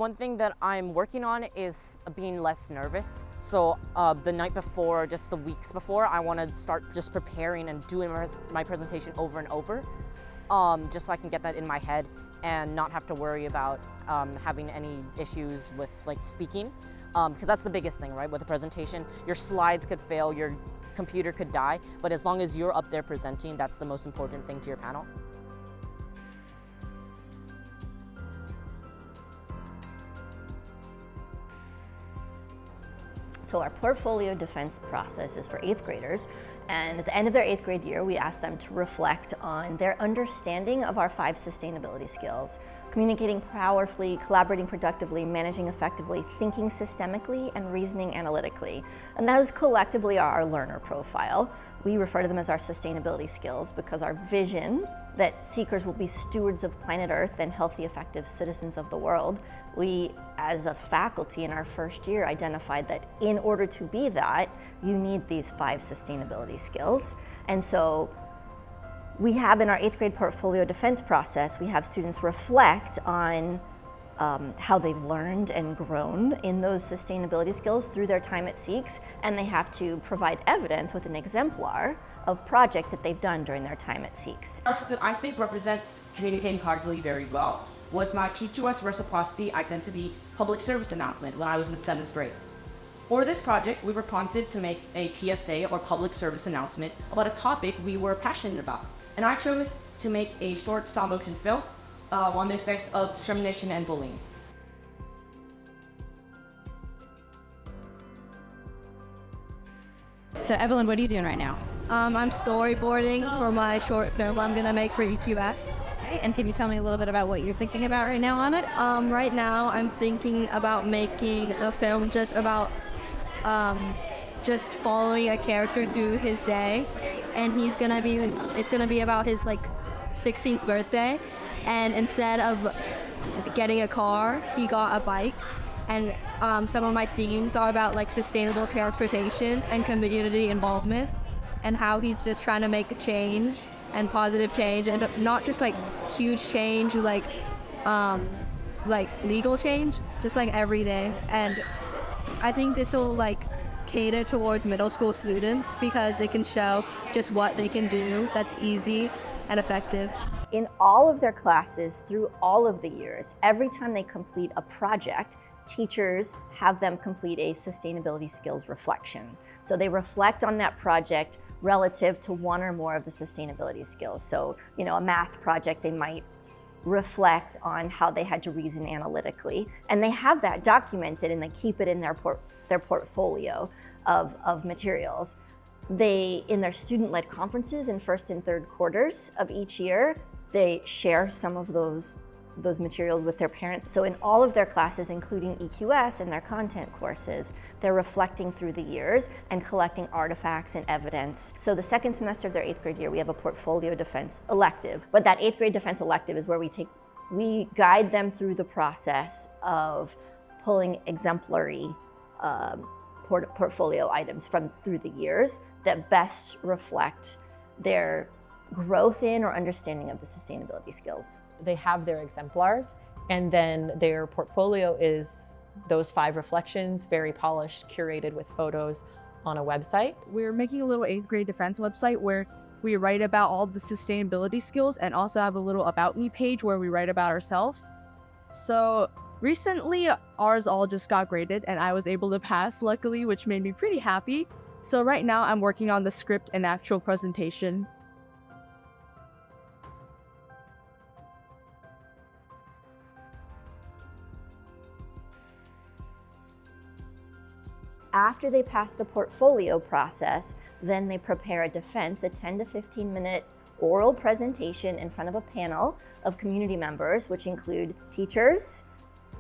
One thing that I'm working on is being less nervous. So the night before, just the weeks before, I want to start just preparing and doing my presentation over and over, just so I can get that in my head and not have to worry about having any issues with like speaking. Because that's the biggest thing, right? With a presentation, your slides could fail, your computer could die, but as long as you're up there presenting, that's the most important thing to your panel. So our portfolio defense process is for 8th graders, and at the end of their 8th grade year, we ask them to reflect on their understanding of our 5 sustainability skills: communicating powerfully, collaborating productively, managing effectively, thinking systemically, and reasoning analytically. And those collectively are our learner profile. We refer to them as our sustainability skills because our vision that SEEQers will be stewards of planet Earth and healthy, effective citizens of the world. We, as a faculty in our first year, identified that in order to be that, you need these 5 sustainability skills. And so we have in our 8th grade portfolio defense process, we have students reflect on how they've learned and grown in those sustainability skills through their time at SEEQS, and they have to provide evidence with an exemplar of project that they've done during their time at SEEQS. That I think represents communicating positively very well was my teacher was reciprocity, identity, public service announcement when I was in 7th grade. For this project, we were prompted to make a PSA or public service announcement about a topic we were passionate about. And I chose to make a short stop motion film on the effects of discrimination and bullying. So Evelyn, what are you doing right now? I'm storyboarding for my short film I'm gonna make for EQS. Okay, and can you tell me a little bit about what you're thinking about right now on it? Right now I'm thinking about making a film just about just following a character through his day, and it's gonna be about his 16th birthday, and instead of getting a car, he got a bike. And some of my themes are about sustainable transportation and community involvement, and how he's just trying to make a change and positive change, and not just huge change like legal change, just every day. And I think this will cater towards middle school students because it can show just what they can do that's easy and effective. In all of their classes through all of the years, every time they complete a project, teachers have them complete a sustainability skills reflection. So they reflect on that project relative to one or more of the sustainability skills. So, a math project, they might reflect on how they had to reason analytically, and they have that documented and they keep it in their portfolio of materials. They, in their student-led conferences in 1st and 3rd quarters of each year, they share some of those materials with their parents. So in all of their classes, including EQS and their content courses, they're reflecting through the years and collecting artifacts and evidence. So the 2nd semester of their 8th grade year, we have a portfolio defense elective. But that 8th grade defense elective is where we guide them through the process of pulling exemplary portfolio items from through the years that best reflect their growth in or understanding of the sustainability skills. They have their exemplars, and then their portfolio is those 5 reflections, very polished, curated with photos on a website. We're making a little 8th grade defense website where we write about all the sustainability skills and also have a little About Me page where we write about ourselves. So recently, ours all just got graded and I was able to pass, luckily, which made me pretty happy. So right now I'm working on the script and actual presentation. After they pass the portfolio process, then they prepare a defense, a 10 to 15 minute oral presentation in front of a panel of community members, which include teachers,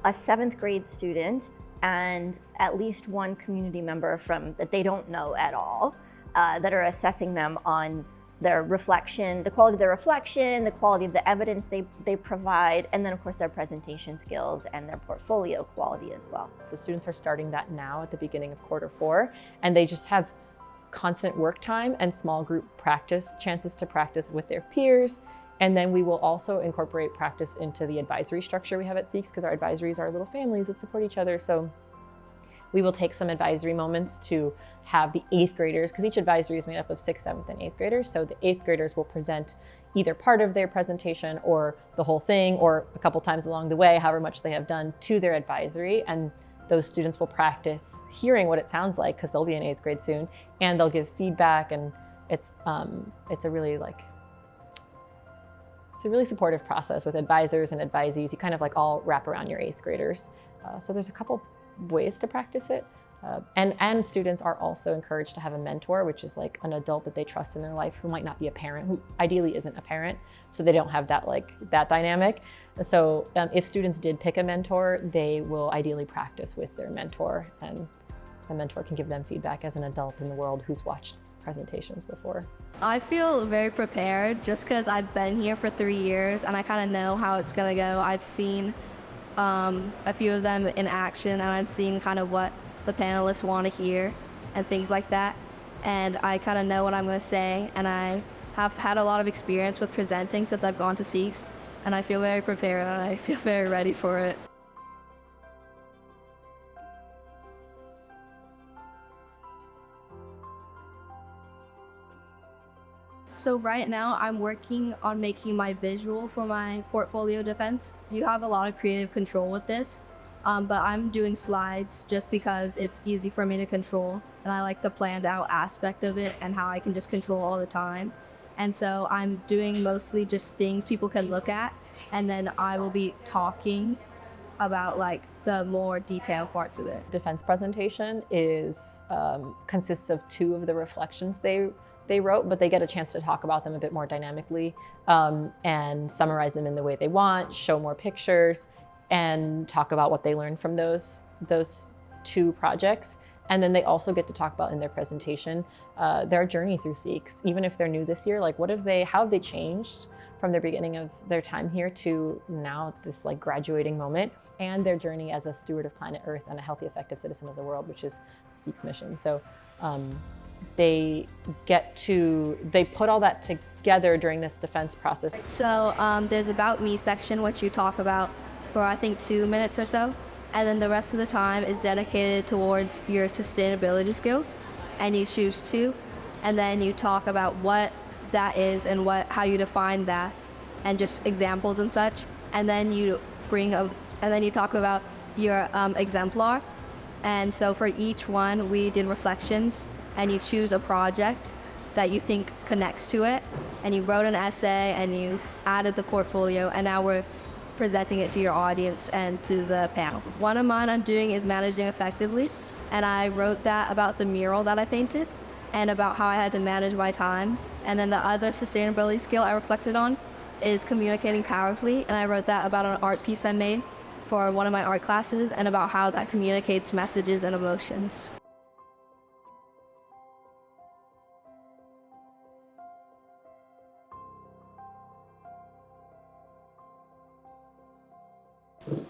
a 7th grade student, and at least one community member that they don't know at all, that are assessing them on their reflection, the quality of their reflection, the quality of the evidence they provide, and then of course their presentation skills and their portfolio quality as well. The students are starting that now at the beginning of quarter 4, and they just have constant work time and small group practice, chances to practice with their peers And then we will also incorporate practice into the advisory structure we have at SEEQS, because our advisories are little families that support each other. So we will take some advisory moments to have the 8th graders, because each advisory is made up of 6th, 7th, and 8th graders. So the 8th graders will present either part of their presentation or the whole thing, or a couple times along the way, however much they have done, to their advisory. And those students will practice hearing what it sounds like, because they'll be in 8th grade soon, and they'll give feedback. And it's a really supportive process with advisors and advisees. You kind of like all wrap around your 8th graders. So there's a couple ways to practice it. And students are also encouraged to have a mentor, which is like an adult that they trust in their life who might not be a parent, who ideally isn't a parent, so they don't have that dynamic. So if students did pick a mentor, they will ideally practice with their mentor, and the mentor can give them feedback as an adult in the world who's watched presentations before. I feel very prepared just because I've been here for 3 years and I kind of know how it's gonna go. I've seen a few of them in action, and I've seen kind of what the panelists want to hear and things like that, and I kind of know what I'm going to say, and I have had a lot of experience with presenting since I've gone to SEEQS, and I feel very prepared and I feel very ready for it. So right now I'm working on making my visual for my portfolio defense. You have a lot of creative control with this, but I'm doing slides just because it's easy for me to control, and I like the planned out aspect of it and how I can just control all the time. And so I'm doing mostly just things people can look at, and then I will be talking about like the more detailed parts of it. Defense presentation consists of 2 of the reflections they wrote, but they get a chance to talk about them a bit more dynamically, and summarize them in the way they want, show more pictures, and talk about what they learned from those 2 projects. And then they also get to talk about in their presentation their journey through SEEQS. Even if they're new this year, like how have they changed from the beginning of their time here to now, this like graduating moment, and their journey as a steward of planet Earth and a healthy, effective citizen of the world, which is SEEQS' mission. So they put all that together during this defense process. So there's About Me section, which you talk about for I think 2 minutes or so. And then the rest of the time is dedicated towards your sustainability skills, and you choose 2. And then you talk about what that is and how you define that, and just examples and such. And then you talk about your exemplar. And so for each one, we did reflections, and you choose a project that you think connects to it, and you wrote an essay and you added the portfolio, and now we're presenting it to your audience and to the panel. One of mine I'm doing is managing effectively, and I wrote that about the mural that I painted and about how I had to manage my time. And then the other sustainability skill I reflected on is communicating powerfully, and I wrote that about an art piece I made for one of my art classes and about how that communicates messages and emotions.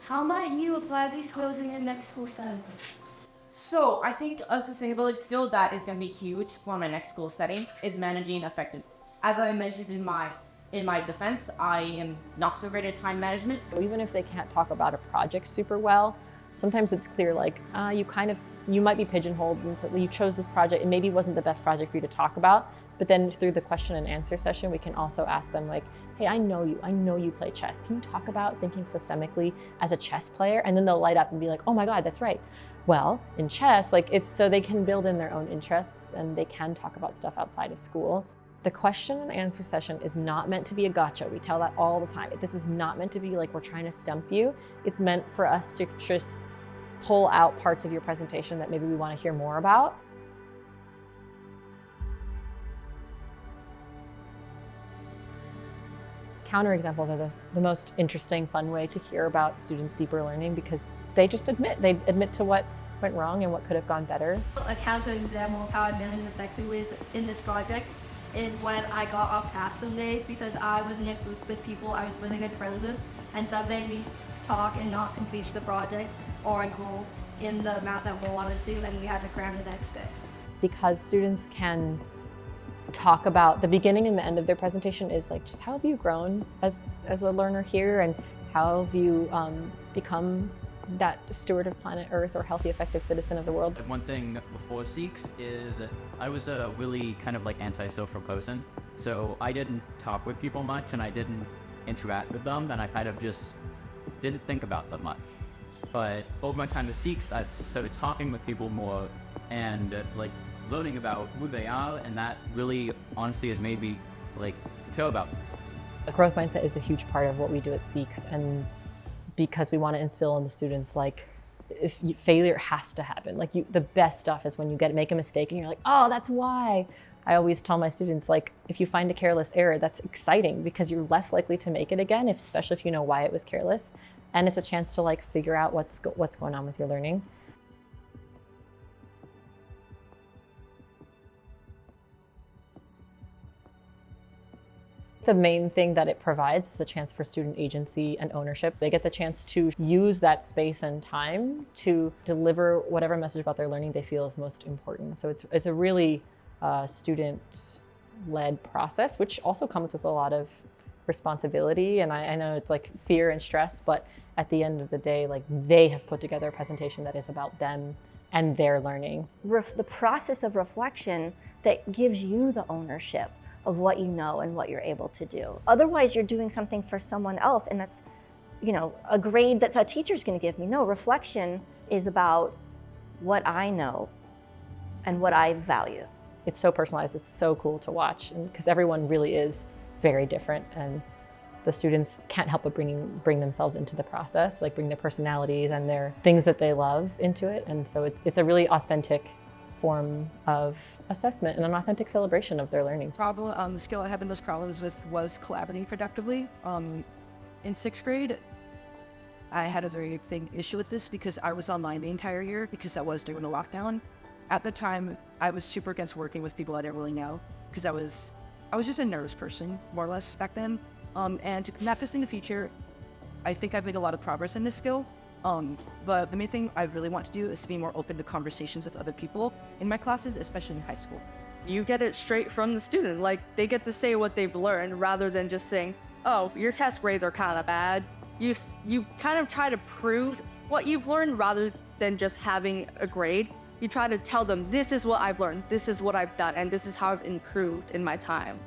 How might you apply these skills in your next school setting? So I think a sustainability skill that is going to be huge for my next school setting is managing effectively. As I mentioned in my defense, I am not so great at time management. Even if they can't talk about a project super well, sometimes it's clear you might be pigeonholed, and so you chose this project, it maybe wasn't the best project for you to talk about, but then through the question and answer session, we can also ask them like, hey, I know you play chess. Can you talk about thinking systemically as a chess player? And then they'll light up and be like, oh my God, that's right. Well, in chess, it's so they can build in their own interests and they can talk about stuff outside of school. The question and answer session is not meant to be a gotcha. We tell that all the time. This is not meant to be like we're trying to stump you. It's meant for us to just pull out parts of your presentation that maybe we want to hear more about. Counterexamples are the most interesting, fun way to hear about students' deeper learning, because they just admit to what went wrong and what could have gone better. A counterexample of how I managed effectively in this project is when I got off task some days because I was in a group with people I was really good friends with, and some days we talk and not complete the project or a goal in the amount that we wanted to, and we had to cram the next day. Because students can talk about the beginning and the end of their presentation is like, just how have you grown as a learner here, and how have you become that steward of planet Earth or healthy, effective citizen of the world. One thing before SEEQS is I was a really kind of like antisocial person. So I didn't talk with people much, and I didn't interact with them, and I kind of just didn't think about them much. But over my time at SEEQS, I started talking with people more and like learning about who they are, and that really honestly has made me like care about them. The growth mindset is a huge part of what we do at SEEQS, and because we want to instill in the students, like, failure has to happen. Like, the best stuff is when you make a mistake and you're like, oh, that's why. I always tell my students, like, if you find a careless error, that's exciting because you're less likely to make it again, especially if you know why it was careless. And it's a chance to like figure out what's going on with your learning. The main thing that it provides is a chance for student agency and ownership. They get the chance to use that space and time to deliver whatever message about their learning they feel is most important. So it's a really student-led process, which also comes with a lot of responsibility. And I know it's like fear and stress, but at the end of the day, like, they have put together a presentation that is about them and their learning. The process of reflection that gives you the ownership of what you know and what you're able to do. Otherwise, you're doing something for someone else, and that's, a grade that a teacher's gonna give me. No, reflection is about what I know and what I value. It's so personalized, it's so cool to watch, and because everyone really is very different, and the students can't help but bring themselves into the process, like bring their personalities and their things that they love into it. And so it's a really authentic form of assessment and an authentic celebration of their learning. The skill I had the most problems with was collaborating productively. In sixth grade, I had a very big issue with this because I was online the entire year because I was doing a lockdown. At the time, I was super against working with people I didn't really know because I was just a nervous person, more or less, back then. And to combat this in the future, I think I've made a lot of progress in this skill. But the main thing I really want to do is to be more open to conversations with other people in my classes, especially in high school. You get it straight from the student. Like, they get to say what they've learned rather than just saying, oh, your test grades are kind of bad. You kind of try to prove what you've learned rather than just having a grade. You try to tell them, this is what I've learned, this is what I've done, and this is how I've improved in my time.